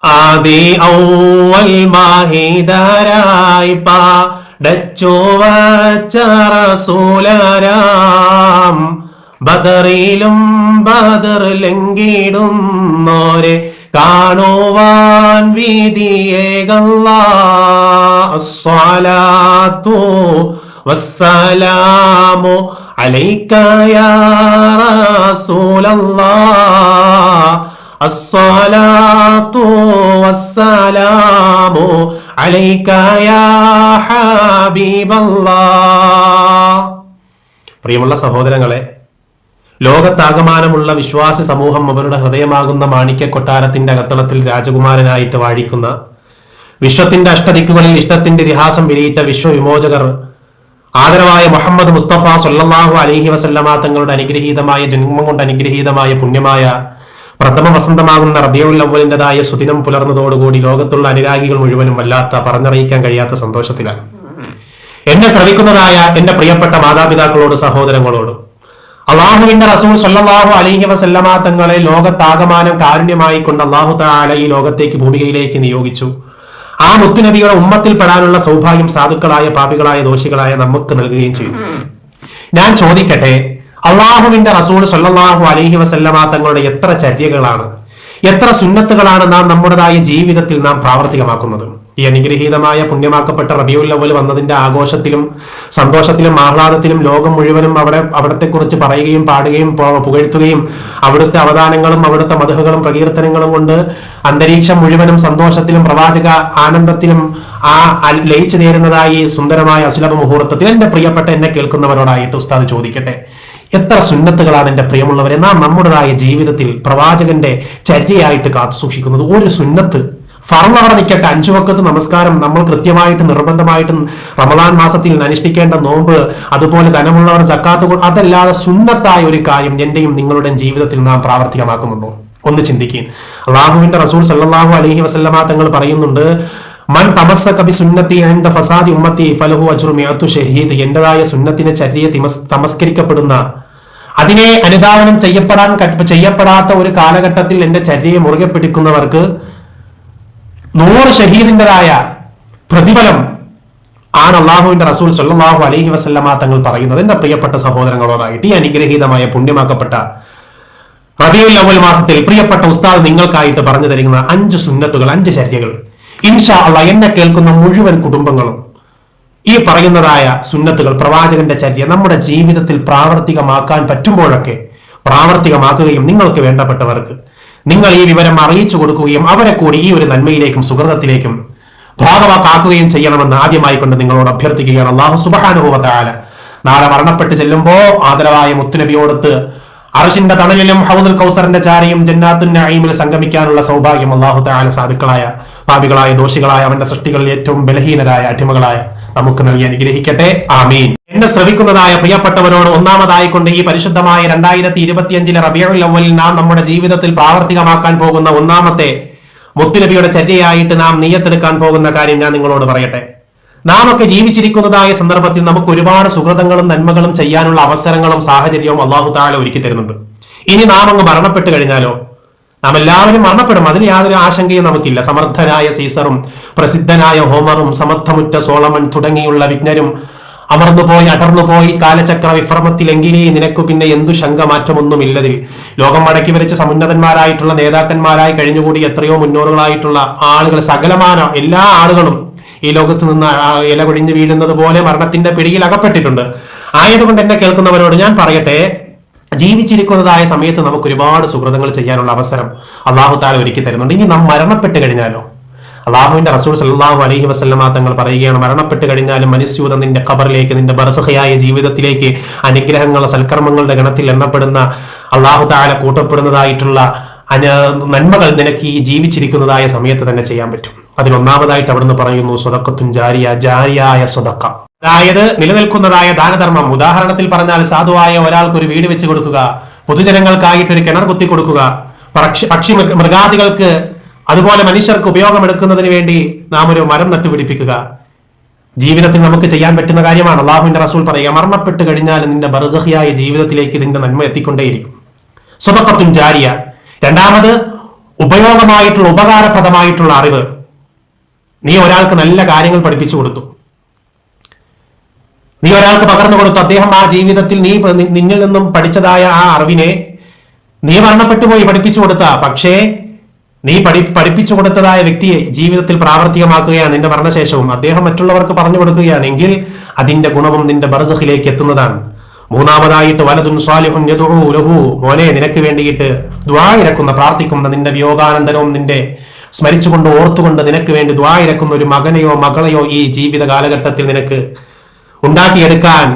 ആദി ഔവൽ മാഹിദരായി പാടച്ചു വച്ച റസൂലരാം ബദറിലും ബദർ ലംഘിടുന്നോരെ കാണുവാൻ വിധിയേകല്ലാ. അസ്സലാത്തു വസ്സലാമു അലൈക യാ റസൂലല്ലാഹ്. അസ്സലാത്തു വസ്സലാമു അലൈക യാ ഹബീബല്ലാഹ്. പ്രിയമുള്ള സഹോദരങ്ങളെ, ലോകത്താകമാനമുള്ള വിശ്വാസി സമൂഹം അവരുടെ ഹൃദയമാകുന്ന മാണിക്യ കൊട്ടാരത്തിന്റെ അകത്തളത്തിൽ രാജകുമാരനായിട്ട് വാഴിക്കുന്ന, വിശ്വത്തിന്റെ അഷ്ടദിക്കുകളിൽ ഇഷ്ടത്തിന്റെ ഇതിഹാസം വിരിയിച്ച വിശ്വവിമോചകർ ആദരവായ മുഹമ്മദ് മുസ്തഫ സല്ലല്ലാഹു അലൈഹി വസല്ലമ തങ്ങളുടെ അനുഗ്രഹീതമായ ജന്മം കൊണ്ട് അനുഗ്രഹീതമായ പുണ്യമായ പ്രഥമ വസന്തമാകുന്ന റബീഉൽ അവ്വലിൻ്റെതായ സുദിനം പുലർന്നതോടുകൂടി ലോകത്തുള്ള അനുരാഗികൾ മുഴുവനും വല്ലാത്ത പറഞ്ഞറിയിക്കാൻ കഴിയാത്ത സന്തോഷത്തിലാണ്. എന്നെ ശ്രവിക്കുന്നതായ എന്റെ പ്രിയപ്പെട്ട മാതാപിതാക്കളോട്, സഹോദരങ്ങളോടും, അള്ളാഹുവിന്റെ റസൂൽ സല്ലല്ലാഹു അലൈഹി വസല്ലമ തങ്ങളെ ലോകത്താകമാനം കാരുണ്യമായി കൊണ്ട് അള്ളാഹു തആല ഈ ലോകത്തേക്ക് ഭൂമികയിലേക്ക് നിയോഗിച്ചു. ആ മുത്തുനബിയുടെ ഉമ്മത്തിൽ പെടാനുള്ള സൗഭാഗ്യം സാധുക്കളായ പാപികളായ ദോഷികളായ നമുക്ക് നൽകുകയും ചെയ്തു. ഞാൻ ചോദിക്കട്ടെ, അള്ളാഹുവിന്റെ റസൂൽ സല്ലല്ലാഹു അലൈഹി വസല്ലമ തങ്ങളുടെ എത്ര ചര്യകളാണ്, എത്ര സുന്നത്തുകളാണ് നാം നമ്മുടേതായ ജീവിതത്തിൽ നാം പ്രാവർത്തികമാക്കുന്നത്? ഈ അനുഗ്രഹീതമായ പുണ്യമാക്കപ്പെട്ട റബീഉൽ അവ്വൽ വന്നതിന്റെ ആഘോഷത്തിലും സന്തോഷത്തിലും ആഹ്ലാദത്തിലും ലോകം മുഴുവനും അവിടത്തെ കുറിച്ച് പറയുകയും പാടുകയും പുകഴ്ത്തുകയും അവിടുത്തെ അവദാനങ്ങളും അവിടുത്തെ മദ്ഹുകളും പ്രകീർത്തനങ്ങളും കൊണ്ട് അന്തരീക്ഷം മുഴുവനും സന്തോഷത്തിലും പ്രവാചക ആനന്ദത്തിലും ലയിച്ചു നേരുന്നതായി സുന്ദരമായ അസുലഭ മുഹൂർത്തത്തിൽ എന്റെ പ്രിയപ്പെട്ട എന്നെ കേൾക്കുന്നവരോടായിട്ട് ഉസ്താദ് ചോദിക്കട്ടെ, എത്ര സുന്നത്തുകളാണ് എന്റെ പ്രിയമുള്ളവരെ നാം നമ്മുടേതായ ജീവിതത്തിൽ പ്രവാചകന്റെ ചര്യയായിട്ട് കാത്തു സൂക്ഷിക്കുന്നത്? ഒരു സുന്നത്ത് ഫർളവിടെ നിൽക്കട്ടെ, 5 വഖത്ത് നമസ്കാരം നമ്മൾ കൃത്യമായിട്ട് നിർബന്ധമായിട്ടും റമദാൻ മാസത്തിൽ അനുഷ്ഠിക്കേണ്ട നോമ്പ്, അതുപോലെ ധനമുള്ളവർ സക്കാത്ത്, അതല്ലാതെ സുന്നത്തായ ഒരു കാര്യം എന്റെയും നിങ്ങളുടെയും ജീവിതത്തിൽ നാം പ്രാവർത്തികമാക്കുന്നുണ്ടോ? ഒന്ന് ചിന്തിക്കുക. അള്ളാഹുവിന്റെ റസൂൽ സല്ലല്ലാഹു അലൈഹി വസല്ലമ തങ്ങൾ പറയുന്നുണ്ട്, മൻ തമസ്സക ബി സുന്നത്തി ഇൻദ ഫസാദി ഉമ്മത്തി ഫലഹു അജ്റു മിഅത്തു ഷഹീദ്. എന്റേതായ സുന്നത്തിനെ ചര്യയെ തമസ്കരിക്കപ്പെടുന്ന, അതിനെ അനുധാവനം ചെയ്യപ്പെടാത്ത ഒരു കാലഘട്ടത്തിൽ എന്റെ ചര്യയെ മുറുകെ പിടിക്കുന്നവർക്ക് 100 ഷഹീദിന്റെതായ പ്രതിഫലം ആണ് അള്ളാഹുവിന്റെ റസൂൽ സല്ലല്ലാഹു അലൈഹി വസല്ലമ തങ്ങൾ പറയുന്നത്. എന്റെ പ്രിയപ്പെട്ട സഹോദരങ്ങളോടായിട്ട് ഈ അനുഗ്രഹീതമായ പുണ്യമാക്കപ്പെട്ട റബീഉൽ അവ്വൽ മാസത്തിൽ പ്രിയപ്പെട്ട ഉസ്താദ് നിങ്ങൾക്കായിട്ട് പറഞ്ഞു തരുന്ന 5 സുന്നത്തുകൾ, 5 ചര്യകൾ, ഇൻഷാ അള്ളാഹ് എന്നെ കേൾക്കുന്ന മുഴുവൻ കുടുംബങ്ങളും ഈ പറയുന്നതായ സുന്നത്തുകൾ, പ്രവാചകന്റെ ചര്യ നമ്മുടെ ജീവിതത്തിൽ പ്രാവർത്തികമാക്കാൻ പറ്റുമ്പോഴൊക്കെ പ്രാവർത്തികമാക്കുകയും നിങ്ങൾക്ക് വേണ്ടപ്പെട്ടവർക്ക് നിങ്ങൾ ഈ വിവരം അറിയിച്ചു കൊടുക്കുകയും അവരെ കൂടി ഈ ഒരു നന്മയിലേക്കും സുഹൃതത്തിലേക്കും ഭാഗമാക്കുകയും ചെയ്യണമെന്ന് ആദ്യമായി കൊണ്ട് നിങ്ങളോട് അഭ്യർത്ഥിക്കുകയാണ്. അല്ലാഹു സുബ്ഹാനഹു വ തആല നാളെ മരണപ്പെട്ട് ചെല്ലുമ്പോ ആദരവായ മുത്തുനബിയോടത്ത് അർശിന്റെ തണലിലും ഹൗദുൽ കൗസറിന്റെ ചാരയും ജന്നാത്തുൻ നഈമിൽ സംഗമിക്കാനുള്ള സൗഭാഗ്യം അല്ലാഹു തആല സാധുക്കളായ പാപികളായ ദോഷികളായ അവന്റെ സൃഷ്ടികളിൽ ഏറ്റവും ബലഹീനരായ അടിമകളായ നമുക്ക് നൽകി അനുഗ്രഹിക്കട്ടെ. ആമീൻ. എന്നെ ശ്രവിക്കുന്നതായ പ്രിയപ്പെട്ടവരോട് ഒന്നാമതായിക്കൊണ്ട് ഈ പരിശുദ്ധമായ 2025 റബീഉൽ അവ്വലിൽ നാം നമ്മുടെ ജീവിതത്തിൽ പ്രാവർത്തികമാക്കാൻ പോകുന്ന ഒന്നാമത്തെ മുത്തുനബിയുടെ ചര്യയായിട്ട് നാം നിയ്യത്തെടുക്കാൻ പോകുന്ന കാര്യം ഞാൻ നിങ്ങളോട് പറയട്ടെ. നാം ഒക്കെ ജീവിച്ചിരിക്കുന്നതായ സന്ദർഭത്തിൽ നമുക്ക് ഒരുപാട് സുഹൃതങ്ങളും നന്മകളും ചെയ്യാനുള്ള അവസരങ്ങളും സാഹചര്യവും അല്ലാഹു തആല ഒരുക്കി തരുന്നുണ്ട്. ഇനി നാം അങ്ങ് മരണപ്പെട്ട് കഴിഞ്ഞാലോ? നാം എല്ലാവരും മരണപ്പെടും, അതിന് യാതൊരു ആശങ്കയും നമുക്കില്ല. സമർത്ഥനായ സീസറും പ്രസിദ്ധനായ ഹോമറും സമർത്ഥമുറ്റ സോളമൻ തുടങ്ങിയുള്ള വിജ്ഞരും അടർന്നുപോയി കാലചക്ര വിഭ്രമത്തിലെങ്കിലേ നിനക്കു പിന്നെ എന്തു ശങ്ക മാറ്റമൊന്നുമില്ലതിൽ. ലോകം മടക്കി വരച്ച സമുന്നതന്മാരായിട്ടുള്ള നേതാക്കന്മാരായി കഴിഞ്ഞുകൂടി എത്രയോ മുന്നോറുകളായിട്ടുള്ള ആളുകൾ, സകലമാന എല്ലാ ആളുകളും ഈ ലോകത്ത് നിന്ന് ഇല കൊഴിഞ്ഞു വീഴുന്നത് പോലെ മരണത്തിന്റെ പിടിയിൽ അകപ്പെട്ടിട്ടുണ്ട്. ആയതുകൊണ്ട് എന്നെ കേൾക്കുന്നവരോട് ഞാൻ പറയട്ടെ, ജീവിച്ചിരിക്കുന്നതായ സമയത്ത് നമുക്ക് ഒരുപാട് സുഹൃതങ്ങൾ ചെയ്യാനുള്ള അവസരം അല്ലാഹു തആല ഒരുക്കി തരുന്നുണ്ട്. ഇനി നാം മരണപ്പെട്ട് കഴിഞ്ഞാലോ? അള്ളാഹുവിന്റെ റസൂൽ സല്ലല്ലാഹു അലൈഹി വസല്ലമ തങ്ങൾ പറയുകയാണ്, മരണപ്പെട്ട് കഴിഞ്ഞാലും മനുഷ്യൂത നിന്റെ ഖബറിലേക്ക്, നിന്റെ ബർസഖയായ ജീവിതത്തിലേക്ക് അനുഗ്രഹങ്ങൾ സൽക്കർമ്മങ്ങളുടെ ഗണത്തിൽ എണ്ണപ്പെടുന്ന അല്ലാഹു തആല കൂട്ടപ്പെടുന്നതായിട്ടുള്ള നന്മകൾ നിനക്ക് ഈ ജീവിച്ചിരിക്കുന്നതായ സമയത്ത് തന്നെ ചെയ്യാൻ പറ്റും. അതിലൊന്നാമതായിട്ട് അവിടുന്ന് പറയുന്നു സ്വതക്കത്തുൻ ജാരിയ, ജാരിയായ സ്വതക്ക, അതായത് നിലനിൽക്കുന്നതായ ദാനധർമ്മം. ഉദാഹരണത്തിൽ പറഞ്ഞാൽ സാധുവായ ഒരാൾക്ക് ഒരു വീട് വെച്ച് കൊടുക്കുക, പൊതുജനങ്ങൾക്കായിട്ട് ഒരു കിണർ കുത്തി കൊടുക്കുക, പക്ഷി മൃഗാദികൾക്ക് അതുപോലെ മനുഷ്യർക്ക് ഉപയോഗമെടുക്കുന്നതിന് വേണ്ടി നാം ഒരു മരം നട്ടുപിടിപ്പിക്കുക. ജീവിതത്തിൽ നമുക്ക് ചെയ്യാൻ പറ്റുന്ന കാര്യമാണ്. അള്ളാഹുവിന്റെ റസൂൽ പറയുക, മരണപ്പെട്ട് കഴിഞ്ഞാൽ നിന്റെ ബർസഖിയായ ജീവിതത്തിലേക്ക് നിന്റെ നന്മ എത്തിക്കൊണ്ടേയിരിക്കും. സ്വതക്കത്തുൻ ജാരിയ. രണ്ടാമത് ഉപയോഗമായിട്ടുള്ള ഉപകാരപ്രദമായിട്ടുള്ള അറിവ് നീ ഒരാൾക്ക് നല്ല കാര്യങ്ങൾ പഠിപ്പിച്ചു കൊടുത്തു, നീ ഒരാൾക്ക് പകർന്നു കൊടുത്തു. അദ്ദേഹം ആ ജീവിതത്തിൽ നിന്നിൽ നിന്നും പഠിച്ചതായ ആ അറിവിനെ നീ മരണപ്പെട്ടു പോയി പഠിപ്പിച്ചു കൊടുത്ത, പക്ഷേ നീ പഠിപ്പിച്ചു കൊടുത്തതായ വ്യക്തിയെ ജീവിതത്തിൽ പ്രാവർത്തികമാക്കുകയാണ് നിന്റെ മരണശേഷവും അദ്ദേഹം മറ്റുള്ളവർക്ക് പറഞ്ഞു കൊടുക്കുകയാണെങ്കിൽ അതിന്റെ ഗുണവും നിന്റെ ബർസഖിലേക്ക് എത്തുന്നതാണ്. മൂന്നാമതായിട്ട് വലതുൻ സ്വാലിഹുൻ യദ്ഉ ലഹു, മോനെ നിനക്ക് വേണ്ടിയിട്ട് ദുആ ഇരക്കുന്ന പ്രാർത്ഥിക്കുന്ന, നിന്റെ വിയോഗാനന്തരവും നിന്റെ സ്മരിച്ചുകൊണ്ട് ഓർത്തുകൊണ്ട് നിനക്ക് വേണ്ടി ദുആ ഇരക്കുന്ന ഒരു മകനെയോ മകളെയോ ഈ ജീവിത കാലഘട്ടത്തിൽ നിനക്ക് ഉണ്ടാക്കിയെടുക്കാൻ,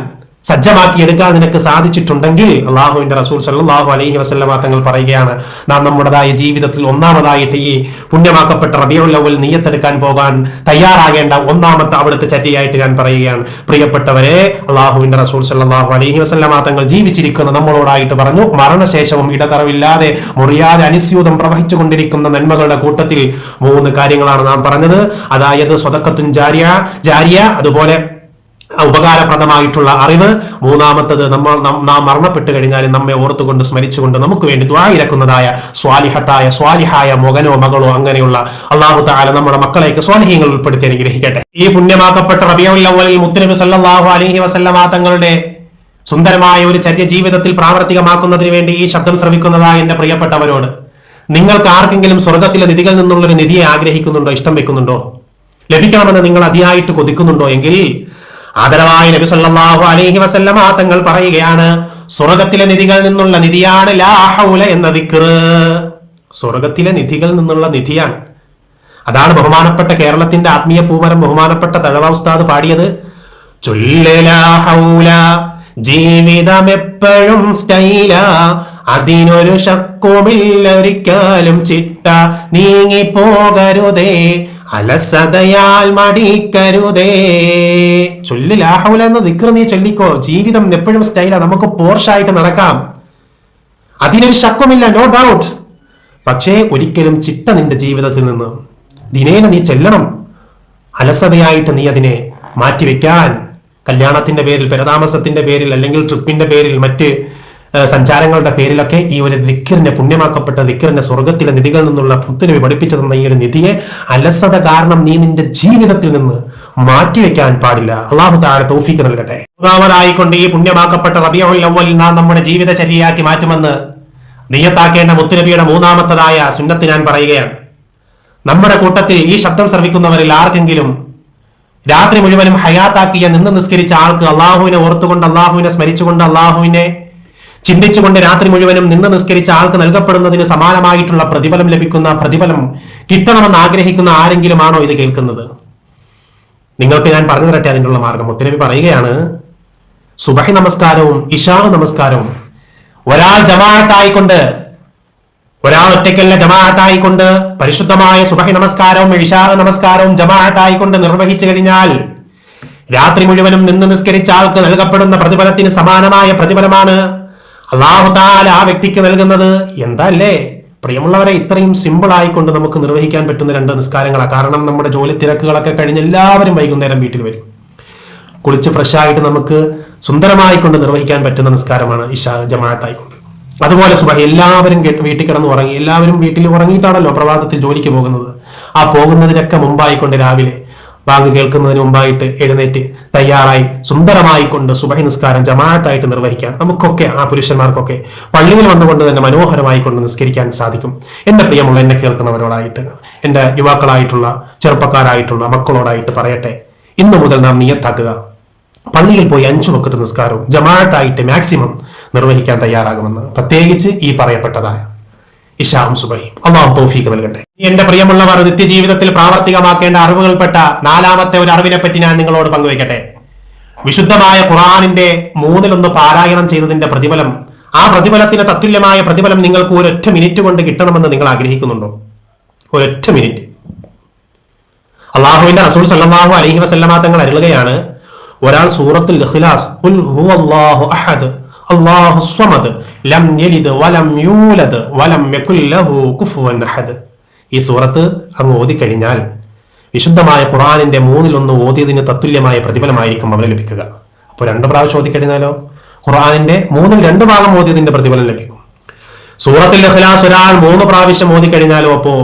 സജ്ജമാക്കിയെടുക്കാൻ നിനക്ക് സാധിച്ചിട്ടുണ്ടെങ്കിൽ അള്ളാഹുവിന്റെ റസൂൽ സല്ലല്ലാഹു അലൈഹി വസല്ലമ തങ്ങൾ പറയുകയാണ്, നാം നമ്മുടേതായ ജീവിതത്തിൽ ഒന്നാമതായിട്ട് ഈ പുണ്യമാക്കപ്പെട്ട റബീഉൽ അവ്വൽ നിയ്യത്തെടുക്കാൻ പോകാൻ തയ്യാറാകേണ്ട ഒന്നാമത്തെ അവിടുത്തെ ചര്യയായിട്ട് ഞാൻ പറയുകയാണ്. പ്രിയപ്പെട്ടവരെ, അള്ളാഹുവിന്റെ റസൂൽ സല്ലല്ലാഹു അലൈഹി വസല്ലമ തങ്ങൾ ജീവിച്ചിരിക്കുന്ന നമ്മളോടായിട്ട് പറഞ്ഞു, മരണശേഷവും ഇടതറവില്ലാതെ മുറിയാതെ അനുസ്യൂതം പ്രവഹിച്ചു കൊണ്ടിരിക്കുന്ന നന്മകളുടെ കൂട്ടത്തിൽ 3 കാര്യങ്ങളാണ് നാം പറഞ്ഞത്. അതായത് സ്വദഖത്തുൻ ജാരിയ, അതുപോലെ ഉപകാരപ്രദമായിട്ടുള്ള അറിവ്, മൂന്നാമത്തത് നാം മരണപ്പെട്ട് കഴിഞ്ഞാൽ നമ്മെ ഓർത്തുകൊണ്ട് സ്മരിച്ചുകൊണ്ട് നമുക്ക് വേണ്ടി ദുആ ഇരക്കുന്നതായ സ്വാലിഹായ മകനോ മകളോ അങ്ങനെയുള്ള അല്ലാഹു തആല നമ്മുടെ മക്കളേക്ക് സ്വാലിഹീങ്ങൾ ഉൾപ്പെടുത്തി അനുഗ്രഹിക്കട്ടെ. ഈ പുണ്യമാക്കപ്പെട്ട റബീഉൽ അവ്വലിൽ മുത്തുനബി സല്ലല്ലാഹു അലൈഹി വസല്ലമ തങ്ങളുടെ സുന്ദരമായ ഒരു ചര്യ ജീവിതത്തിൽ പ്രാവർത്തികമാക്കുന്നതിന് വേണ്ടി ഈ ശബ്ദം ശ്രവിക്കുന്നതായ എന്റെ പ്രിയപ്പെട്ടവരോട്, നിങ്ങൾക്ക് ആർക്കെങ്കിലും സ്വർഗത്തിലെ നിധികളിൽ നിന്നുള്ള ഒരു നിധിയെ ആഗ്രഹിക്കുന്നുണ്ടോ, ഇഷ്ടം വെക്കുന്നുണ്ടോ, ലഭിക്കണമെന്ന് നിങ്ങൾ അതിയായിട്ട് കൊതിക്കുന്നുണ്ടോ എങ്കിൽ ആദരവായ നബി സല്ലല്ലാഹു അലൈഹി വസല്ലമ തങ്ങൾ പറയുകയാണ്, സ്വർഗത്തിലെ നിധികളിൽ നിന്നുള്ള നിധിയാണ് ലാ ഹൗല എന്ന ദിക്ർ. സ്വർഗത്തിലെ നിധികളിൽ നിന്നുള്ള നിധിയാണ്. അതാണ് ബഹുമാനപ്പെട്ട കേരളത്തിന്റെ ആത്മീയ പൂമരം ബഹുമാനപ്പെട്ട തഴവ ഉസ്താദ് പാടിയത്. ലാ ഹൗല, ജീവിതമെപ്പോഴും സ്റ്റൈല, അതിനൊരു ശക്കുമില്ലൊരിക്കലും ചിട്ട, നീങ്ങിപ്പോകരുതേ അലസതയാൽ മടിക്കരുതേ. ലാ ഹൗല എന്ന ദിക്ർ നീ ചൊല്ലിക്കോ. ജീവിതം എപ്പോഴും സ്റ്റൈലാ, നമുക്ക് പോർഷായിട്ട് നടക്കാം, അതിനൊരു ശക്കുമില്ല, നോ ഡൗട്ട്. പക്ഷേ ഒരിക്കലും ചിട്ട നിന്റെ ജീവിതത്തിൽ നിന്ന് ദിനേന നീ ചെല്ലണം. അലസതയായിട്ട് നീ അതിനെ മാറ്റിവെക്കാൻ, കല്യാണത്തിന്റെ പേരിൽ, പെരതാമസത്തിന്റെ പേരിൽ, അല്ലെങ്കിൽ ട്രിപ്പിന്റെ പേരിൽ, മറ്റ് സഞ്ചാരങ്ങളുടെ പേരിലൊക്കെ ഈ ഒരു ദിക്റിനെ, പുണ്യമാക്കപ്പെട്ട ദിക്റിനെ, സ്വർഗത്തിലെ നിധികളിൽ നിന്നുള്ള പുത്തുനബി പഠിപ്പിച്ചു തന്ന ഈ ഒരു നിധിയെ അലസത കാരണം നീ നിന്റെ ജീവിതത്തിൽ നിന്ന് മാറ്റിവെക്കാൻ പാടില്ല. അല്ലാഹു തആല തൗഫീഖ് നൽകട്ടെ. മൂന്നാമതായിക്കൊണ്ട് ഈ പുണ്യമാക്കപ്പെട്ട റബീഉൽ അവ്വലിൽ നാം നമ്മുടെ ജീവിതചര്യയാക്കി മാറ്റുമെന്ന് നിയ്യത്താക്കേണ്ട മുത്തുനബിയുടെ മൂന്നാമത്തതായ സുന്നത്ത് ഞാൻ പറയുകയാണ്. നമ്മുടെ കൂട്ടത്തിൽ ഈ ശബ്ദം ശ്രവിക്കുന്നവരിൽ ആർക്കെങ്കിലും രാത്രി മുഴുവനും ഹയാത്താക്കിയ നിന്ന് നിസ്കരിച്ച ആൾക്ക്, അള്ളാഹുവിനെ ഓർത്തുകൊണ്ട്, അള്ളാഹുവിനെ സ്മരിച്ചുകൊണ്ട്, അള്ളാഹുവിനെ ചിന്തിച്ചുകൊണ്ട് രാത്രി മുഴുവനും നിന്ന് നിസ്കരിച്ച ആൾക്ക് നൽകപ്പെടുന്നതിന് സമാനമായിട്ടുള്ള പ്രതിഫലം ലഭിക്കുന്ന, പ്രതിഫലം കിട്ടണമെന്ന് ആഗ്രഹിക്കുന്ന ആരെങ്കിലും ആണോ ഇത് കേൾക്കുന്നത്? നിങ്ങൾക്ക് ഞാൻ പറഞ്ഞു തരട്ടെ അതിനുള്ള മാർഗം. മുത്തുനബി പറയുകയാണ്, സുബഹി നമസ്കാരവും ഇശാ നമസ്കാരവും ഒരാൾ ജമാഅത്തായിക്കൊണ്ട്, ഒരാൾ ഒറ്റയ്ക്കല്ല ജമാഅത്തായിക്കൊണ്ട് പരിശുദ്ധമായ സുബഹി നമസ്കാരവും ഇശാ നമസ്കാരവും ജമാഅത്തായിക്കൊണ്ട് നിർവഹിച്ചു കഴിഞ്ഞാൽ രാത്രി മുഴുവനും നിന്ന് നിസ്കരിച്ച ആൾക്ക് നൽകപ്പെടുന്ന പ്രതിഫലത്തിന് സമാനമായ പ്രതിഫലമാണ് അല്ലാഹു തആല ആ വ്യക്തിക്ക് നൽകുന്നത്. എന്താ അല്ലേ പ്രിയമുള്ളവരെ, ഇത്രയും സിമ്പിൾ ആയിക്കൊണ്ട് നമുക്ക് നിർവഹിക്കാൻ പറ്റുന്ന 2 നിസ്കാരങ്ങളാണ്. കാരണം നമ്മുടെ ജോലി തിരക്കുകളൊക്കെ കഴിഞ്ഞ് എല്ലാവരും വൈകുന്നേരം വീട്ടിൽ വരും. കുളിച്ച് ഫ്രഷ് ആയിട്ട് നമുക്ക് സുന്ദരമായിക്കൊണ്ട് നിർവഹിക്കാൻ പറ്റുന്ന നിസ്കാരമാണ് ഇശാ ജമാഅത്തായിക്കൊണ്ട്. അതുപോലെ സുബഹി എല്ലാവരും വീട്ടിൽ കിടന്ന് ഉറങ്ങി, എല്ലാവരും വീട്ടിൽ ഉറങ്ങിയിട്ടാണല്ലോ പ്രഭാതത്തിൽ ജോലിക്ക് പോകുന്നത്. ആ പോകുന്നതിനൊക്കെ മുമ്പായിക്കൊണ്ട് രാവിലെ ബാങ്ക് കേൾക്കുന്നതിന് മുമ്പായിട്ട് എഴുന്നേറ്റ് തയ്യാറായി സുന്ദരമായിക്കൊണ്ട് സുബഹി നിസ്കാരം ജമാഅത്തായിട്ട് നിർവഹിക്കാൻ നമുക്കൊക്കെ, ആ പുരുഷന്മാർക്കൊക്കെ പള്ളിയിൽ വന്നുകൊണ്ട് തന്നെ മനോഹരമായിക്കൊണ്ട് നിസ്കരിക്കാൻ സാധിക്കും. എന്റെ പ്രിയമുള്ള എന്നെ കേൾക്കുന്നവരോടായിട്ട്, എന്റെ യുവാക്കളായിട്ടുള്ള ചെറുപ്പക്കാരായിട്ടുള്ള മക്കളോടായിട്ട് പറയട്ടെ, ഇന്നു മുതൽ നാം നിയ്യത്താക്കുക, പള്ളിയിൽ പോയി 5 വഖ്ത് നിസ്കാരവും ജമാഅത്തായിട്ട് മാക്സിമം നിർവഹിക്കാൻ തയ്യാറാകുമെന്ന്. പ്രത്യേകിച്ച് ഈ പറയപ്പെട്ടതായ ഇശാഉം സുബഹിയും. അല്ലാഹു തൗഫീഖ് നൽകട്ടെ. എന്റെ പ്രിയമുള്ളവർ, നിത്യജീവിതത്തിൽ പ്രാവർത്തികമാക്കേണ്ട അറിവുകൾപ്പെട്ട 4ാമത്തെ ഒരു അറിവിനെ പറ്റി ഞാൻ നിങ്ങളോട് പങ്കുവയ്ക്കട്ടെ. വിശുദ്ധമായ ഖുർആനിന്റെ 1/3 പാരായണം ചെയ്തതിന്റെ പ്രതിഫലം, ആ പ്രതിഫലത്തിന് തത്തുല്യമായ പ്രതിഫലം നിങ്ങൾക്ക് ഒരൊറ്റ മിനിറ്റ് കൊണ്ട് കിട്ടണമെന്ന് നിങ്ങൾ ആഗ്രഹിക്കുന്നുണ്ടോ? ഒരൊറ്റ മിനിറ്റ്. അള്ളാഹുവിന്റെ റസൂൽ സല്ലല്ലാഹു അലൈഹി വസല്ലമ തങ്ങൾ അരുളുകയാണ്, ഒരാൾ സൂറത്തുൽ ഇഖ്ലാസ് ഖുൽ ഹുവല്ലാഹു അഹദ് അല്ലാഹു സ്വമദ് ലം യലിദ് വലം യൂലദ് വലം യകുൽ ലഹു കുഫുവൻ അഹദ്, ഈ സൂറത്ത് അങ്ങ് ഓതിക്കഴിഞ്ഞാൽ വിശുദ്ധമായ ഖുർആനിന്റെ 1/3 ഓതിയതിന് തത്തുല്യമായ പ്രതിഫലമായിരിക്കും അവന് ലഭിക്കുക. അപ്പോൾ 2 പ്രാവശ്യം ഓതിക്കഴിഞ്ഞാലോ ഖുർആനിന്റെ 2/3 ഓതിയതിന്റെ പ്രതിഫലം ലഭിക്കും. സൂറത്തുൽ ഇഖ്ലാസ് ഒരാൾ 3 പ്രാവശ്യം ഓതി കഴിഞ്ഞാലോ അപ്പോ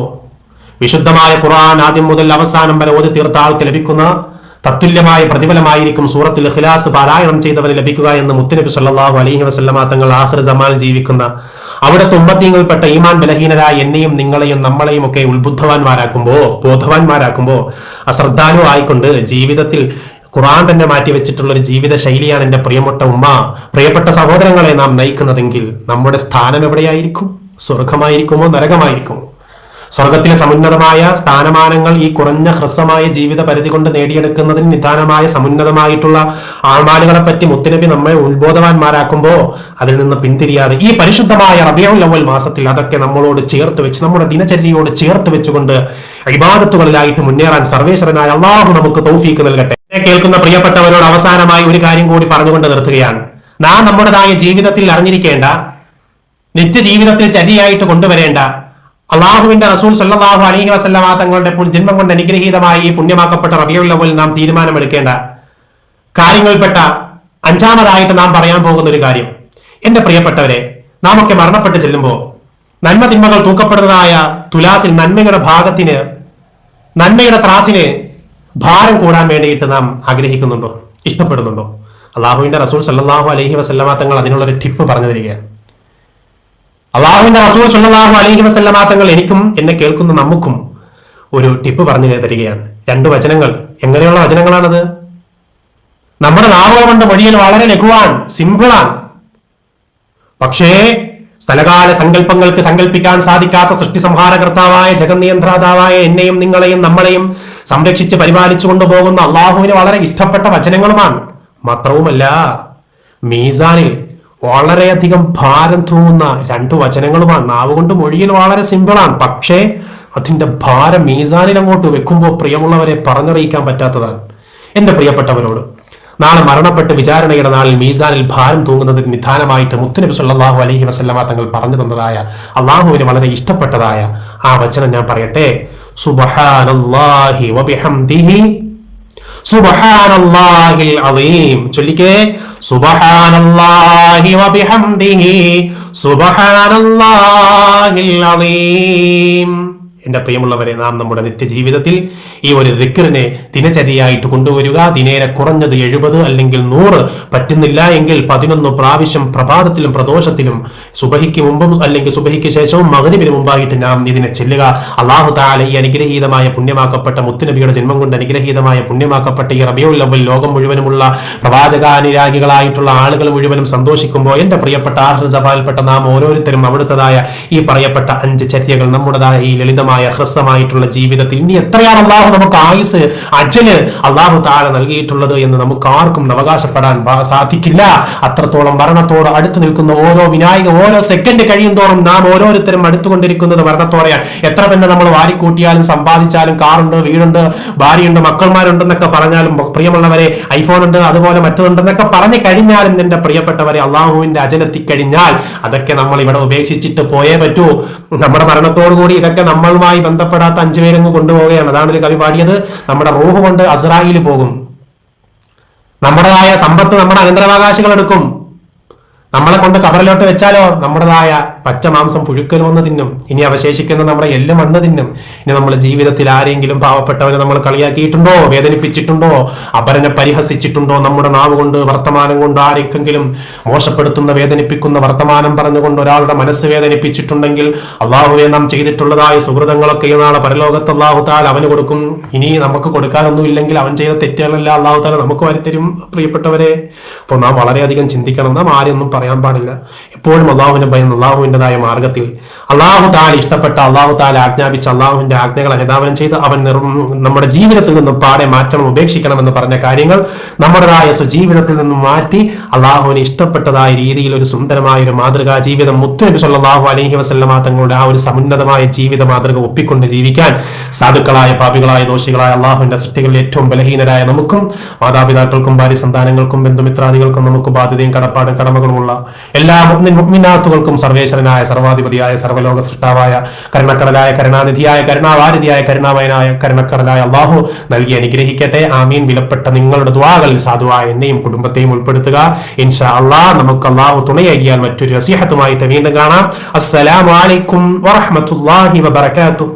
വിശുദ്ധമായ ഖുർആൻ ആദ്യം മുതൽ അവസാനം വരെ ഓതി തീർത്ത ആൾക്ക് ലഭിക്കുന്ന തത്തുല്യമായ പ്രതിഫലമായിരിക്കും സൂറത്തുൽ ഇഖ്ലാസ് പാരായണം ചെയ്തവന് ലഭിക്കുക എന്ന് മുത്തുനബി സല്ലല്ലാഹു അലൈഹി വസല്ലമ തങ്ങൾ ആഖിർ സമാനിൽ ജീവിക്കുന്ന അവിടുത്തെ ഉമ്മത്തിൽപ്പെട്ട ഈമാൻ ബലഹീനരായ എന്നെയും നിങ്ങളെയും നമ്മളെയും ഒക്കെ ബോധവാന്മാരാക്കുമ്പോ അശ്രദ്ധാലു ആയിക്കൊണ്ട് ജീവിതത്തിൽ ഖുർആൻ തന്നെ മാറ്റി വെച്ചിട്ടുള്ള ഒരു ജീവിത ശൈലിയാണ് എന്റെ പ്രിയപ്പെട്ട ഉമ്മ, പ്രിയപ്പെട്ട സഹോദരങ്ങളെ നാം നയിക്കുന്നതെങ്കിൽ നമ്മുടെ സ്ഥാനം എവിടെയായിരിക്കും? സ്വർഗമായിരിക്കുമോ നരകമായിരിക്കുമോ? സ്വർഗത്തിലെ സമുന്നതമായ സ്ഥാനമാനങ്ങൾ ഈ കുറഞ്ഞ ഹ്രസ്വമായ ജീവിത പരിധി കൊണ്ട് നേടിയെടുക്കുന്നതിന് നിദാനമായ സമുന്നതമായിട്ടുള്ള ആൾമാനുകളെ പറ്റി മുത്തുനബി നമ്മെ ഉത്ബോധവാന്മാരാക്കുമ്പോൾ അതിൽ നിന്ന് പിന്തിരിയാതെ ഈ പരിശുദ്ധമായ റബീഉൽ അവ്വൽ മാസത്തിൽ അതൊക്കെ നമ്മളോട് ചേർത്ത് വെച്ച് നമ്മുടെ ദിനചര്യയോട് ചേർത്ത് വെച്ചുകൊണ്ട് ഇബാദത്തുകളിലായിട്ട് മുന്നേറാൻ സർവേശ്വരനായ അള്ളാഹു നമുക്ക് തൗഫീക്ക് നൽകട്ടെ. കേൾക്കുന്ന പ്രിയപ്പെട്ടവരോട് അവസാനമായി ഒരു കാര്യം കൂടി പറഞ്ഞുകൊണ്ട് നിർത്തുകയാണ്. നാം നമ്മുടേതായ ജീവിതത്തിൽ അറിഞ്ഞിരിക്കേണ്ട, നിത്യജീവിതത്തിൽ ചര്യയായിട്ട് കൊണ്ടുവരേണ്ട അള്ളാഹുവിന്റെ റസൂൽ സല്ലല്ലാഹു അലൈഹി വസല്ലമ തങ്ങളുടെ ജന്മം കൊണ്ട് അനുഗ്രഹീതമായി ഈ പുണ്യമാക്കപ്പെട്ട റബീഉൽ അവ്വൽ നാം തീരുമാനമെടുക്കേണ്ട കാര്യങ്ങൾപ്പെട്ട 5-ാമതായിട്ട് നാം പറയാൻ പോകുന്ന ഒരു കാര്യം, എന്റെ പ്രിയപ്പെട്ടവരെ, നാം ഒക്കെ മരണപ്പെട്ട് ചെല്ലുമ്പോൾ നന്മ തിന്മകൾ തൂക്കപ്പെടുന്നതായ തുലാസിൽ നന്മയുടെ ത്രാസിന് ഭാരം കൂടാൻ വേണ്ടിയിട്ട് നാം ആഗ്രഹിക്കുന്നുണ്ടോ, ഇഷ്ടപ്പെടുന്നുണ്ടോ? അള്ളാഹുവിന്റെ റസൂൽ സല്ലല്ലാഹു അലൈഹി വസല്ലമ തങ്ങൾ അതിനുള്ളൊരു ടിപ്പ് പറഞ്ഞു തരികയാണ്. അള്ളാഹുവിന്റെ റസൂൽ സല്ലല്ലാഹു അലൈഹി വസല്ലമ തങ്ങൾ എനിക്കും എന്നെ കേൾക്കുന്ന നമുക്കും ഒരു ടിപ്പ് പറഞ്ഞു തരികയാണ്. 2 വചനങ്ങൾ. എങ്ങനെയുള്ള വചനങ്ങളാണത്? നമ്മുടെ നാവുകൾ കൊണ്ട് മൊഴിയിൽ വളരെ ലഘുവാൻ, സിമ്പിളാണ്. പക്ഷേ സ്ഥലകാല സങ്കല്പങ്ങൾക്ക് സങ്കല്പിക്കാൻ സാധിക്കാത്ത സൃഷ്ടി സംഹാരകർത്താവായ ജഗന്നിയന്ത്രാതാവായ എന്നെയും നിങ്ങളെയും നമ്മളെയും സംരക്ഷിച്ച് പരിപാലിച്ചു കൊണ്ടുപോകുന്ന അള്ളാഹുവിന് വളരെ ഇഷ്ടപ്പെട്ട വചനങ്ങളുമാണ്. മാത്രവുമല്ല, മീസാനിൽ വളരെയധികം ഭാരം തൂങ്ങുന്ന 2 വചനങ്ങളുമാണ്. നാവ് കൊണ്ട് മൊഴിയിൽ വളരെ സിമ്പിളാണ്, പക്ഷേ അതിന്റെ ഭാരം മീസാനിൽ അങ്ങോട്ട് വെക്കുമ്പോൾ പ്രിയമുള്ളവരെ പറഞ്ഞറിയിക്കാൻ പറ്റാത്തതാണ്. എന്റെ പ്രിയപ്പെട്ടവരോട് നാളെ മരണപ്പെട്ട് വിചാരണയുടെ നാളിൽ മീസാനിൽ ഭാരം തൂങ്ങുന്നതിന് നിദാനമായിട്ട് മുത്തുനബി സല്ലല്ലാഹു അലൈഹി വസല്ലമ തങ്ങൾ പറഞ്ഞു തന്നതായ അള്ളാഹുവിന് വളരെ ഇഷ്ടപ്പെട്ടതായ ആ വചനം ഞാൻ പറയട്ടെ. സുബ്ഹാനല്ലാഹി വബിഹംദിഹി സുബ്ഹാനല്ലാഹിൽ അളീം. ചൊല്ലിക്കേ, സുബ്ഹാനല്ലാഹി വബിഹംദിഹി സുബ്ഹാനല്ലാഹിൽ അളീം. എന്റെ പ്രിയമുള്ളവരെ, നാം നമ്മുടെ നിത്യജീവിതത്തിൽ ഈ ഒരു ദിക്റിനെ ദിനചര്യയായിട്ട് കൊണ്ടുവരിക. ദിനേന കുറഞ്ഞത് 70 അല്ലെങ്കിൽ 100, പറ്റുന്നില്ല എങ്കിൽ 11 പ്രാവശ്യം പ്രഭാതത്തിലും പ്രദോഷത്തിലും, സുബഹിക്ക് മുമ്പും അല്ലെങ്കിൽ സുബഹിക്ക് ശേഷവും മഗ്‌രിബിന് മുമ്പായിട്ട് നാം ഇതിനെ ചെല്ലുക. അല്ലാഹു തആല ഈ അനുഗ്രഹീതമായ പുണ്യമാക്കപ്പെട്ട മുത്തുനബിയുടെ ജന്മം കൊണ്ട് അനുഗ്രഹീതമായ പുണ്യമാക്കപ്പെട്ട ഈ റബീഉൽ അവ്വൽ ലോകം മുഴുവനുമുള്ള പ്രവാചകാനുരാഗികളായിട്ടുള്ള ആളുകൾ മുഴുവനും സന്തോഷിക്കുമ്പോൾ എന്റെ പ്രിയപ്പെട്ട ആഖിർ സബാൽപ്പെട്ട നാം ഓരോരുത്തരും അവിടുത്തതായ ഈ പറയപ്പെട്ട 5 ചര്യകൾ നമ്മുടേതായ ഈ ലളിതമായ ഹ്രസ്വമായിട്ടുള്ള ജീവിതത്തിൽ ഇനി എത്രയാണ് അള്ളാഹു നമുക്ക് ആയുസ്, അജല് അള്ളാഹു തആല നൽകിയിട്ടുള്ളത് എന്ന് നമുക്ക് ആർക്കും അവകാശപ്പെടാൻ സാധിക്കില്ല. അത്രത്തോളം മരണത്തോട് അടുത്ത് നിൽക്കുന്ന ഓരോ സെക്കൻഡ് കഴിയും തോറും നാം ഓരോരുത്തരും അടുത്തുകൊണ്ടിരിക്കുന്നത് മരണത്തോടെയാണ്. എത്ര തന്നെ നമ്മൾ വാരിക്കൂട്ടിയാലും സമ്പാദിച്ചാലും, കാറുണ്ട്, വീടുണ്ട്, ഭാര്യയുണ്ട്, മക്കൾമാരുണ്ടെന്നൊക്കെ പറഞ്ഞാലും, പ്രിയമുള്ളവരെ ഐഫോൺ ഉണ്ട്, അതുപോലെ മറ്റതുണ്ടെന്നൊക്കെ പറഞ്ഞു കഴിഞ്ഞാലും എന്റെ പ്രിയപ്പെട്ടവരെ അള്ളാഹുവിന്റെ അജലെത്തിക്കഴിഞ്ഞാൽ അതൊക്കെ നമ്മൾ ഇവിടെ ഉപേക്ഷിച്ചിട്ട് പോയേ പറ്റൂ. നമ്മുടെ മരണത്തോടുകൂടി ഇതൊക്കെ നമ്മളുമായി ബന്ധപ്പെടാത്ത 5 പേരങ്ങ് കൊണ്ടുപോവുകയാണ്. അതാണ് ഒരു കവി പാടിയത്. നമ്മുടെ റൂഹ് കൊണ്ട് അസ്രായിൽ പോകും, നമ്മുടേതായ സമ്പത്ത് നമ്മുടെ അനന്തരാവകാശികൾ എടുക്കും. നമ്മളെ കൊണ്ട് കബറിലോട്ട് വെച്ചാലോ നമ്മുടേതായ പച്ച മാംസം പുഴുക്കൽ വന്ന് തിന്നും. ഇനി അവശേഷിക്കുന്ന നമ്മുടെ എല്ല് മണ്ണ് തിന്നും. ഇനി നമ്മുടെ ജീവിതത്തിൽ ആരെങ്കിലും പാവപ്പെട്ടവനെ നമ്മൾ കളിയാക്കിയിട്ടുണ്ടോ, വേദനിപ്പിച്ചിട്ടുണ്ടോ, അപരനെ പരിഹസിച്ചിട്ടുണ്ടോ, നമ്മുടെ നാവ് കൊണ്ട് വർത്തമാനം കൊണ്ട് ആരെങ്കിലും മോശപ്പെടുത്തുന്ന വേദനിപ്പിക്കുന്ന വർത്തമാനം പറഞ്ഞുകൊണ്ട് ഒരാളുടെ മനസ്സ് വേദനിപ്പിച്ചിട്ടുണ്ടെങ്കിൽ അള്ളാഹുവെ നാം ചെയ്തിട്ടുള്ളതായ സുഹൃതങ്ങളൊക്കെ നാളെ പരലോകത്ത് അള്ളാഹു തആല അവന് കൊടുക്കും. ഇനി നമുക്ക് കൊടുക്കാനൊന്നും ഇല്ലെങ്കിൽ അവൻ ചെയ്ത തെറ്റുകളല്ല അള്ളാഹു തആല നമുക്ക് വരുത്തരും. പ്രിയപ്പെട്ടവരെ, അപ്പോൾ നാം വളരെയധികം ചിന്തിക്കണം. നാം ആരെയൊന്നും പറയാൻ പാടില്ല. എപ്പോഴും അള്ളാഹുവിനെ ഭയന്ന് അള്ളാഹുവിൻ്റെതായ മാർഗത്തിൽ അള്ളാഹു തആല ഇഷ്ടപ്പെട്ട, അള്ളാഹു തആല ആജ്ഞാപിച്ച അള്ളാഹുവിന്റെ ആജ്ഞകൾ അനുധാവനം ചെയ്ത് അവൻ നമ്മുടെ ജീവിതത്തിൽ നിന്നും പാടെ മാറ്റണം, ഉപേക്ഷിക്കണമെന്ന് പറഞ്ഞ കാര്യങ്ങൾ നമ്മുടേതായ സ്വജീവിതത്തിൽ നിന്നും മാറ്റി അള്ളാഹുവിന് ഇഷ്ടപ്പെട്ടതായ രീതിയിൽ ഒരു സുന്ദരമായ ഒരു മാതൃകാ ജീവിതം മുത്തുനബി സല്ലല്ലാഹു അലൈഹി വസല്ലമ തങ്ങളുടെ ആ ഒരു സമുന്നതമായ ജീവിത മാതൃക ഒപ്പിക്കൊണ്ട് ജീവിക്കാൻ സാധുക്കളായ, പാപികളായ, ദോഷികളായ അള്ളാഹുവിന്റെ സൃഷ്ടികളിൽ ഏറ്റവും ബലഹീനരായ നമുക്കും, മാതാപിതാക്കൾക്കും ഭാര്യ സന്താനങ്ങൾക്കും ബന്ധുമിത്രാദികൾക്കും നമുക്ക് ബാധ്യതയും കടപ്പാടും കടമകളുമുള്ള എല്ലാ മുഅ്മിനാത്തുകൾക്കും സർവേശ്വരനായ സർവാധിപതിയായ സർവ്വലോക സൃഷ്ടാവായ കരുണക്കടലായ കരുണാനിധിയായ കരുണാവാരിധിയായ കരുണാമയനായ കരുണക്കടലായ അള്ളാഹു നൽകി അനുഗ്രഹിക്കട്ടെ. ആമീൻ. വിലപ്പെട്ട നിങ്ങളുടെ ദുആകളിൽ സാധുവായ എന്നെയും കുടുംബത്തെയും ഉൾപ്പെടുത്തുക. ഇൻഷാ അള്ളാഹ് നമുക്ക് അള്ളാഹു തുണയാകിയാൽ മറ്റൊരു നസീഹത്തുമായിട്ട് വീണ്ടും കാണാം. അസ്സലാമു അലൈക്കും വറഹ്മത്തുള്ളാഹി വബറകാതുഹു.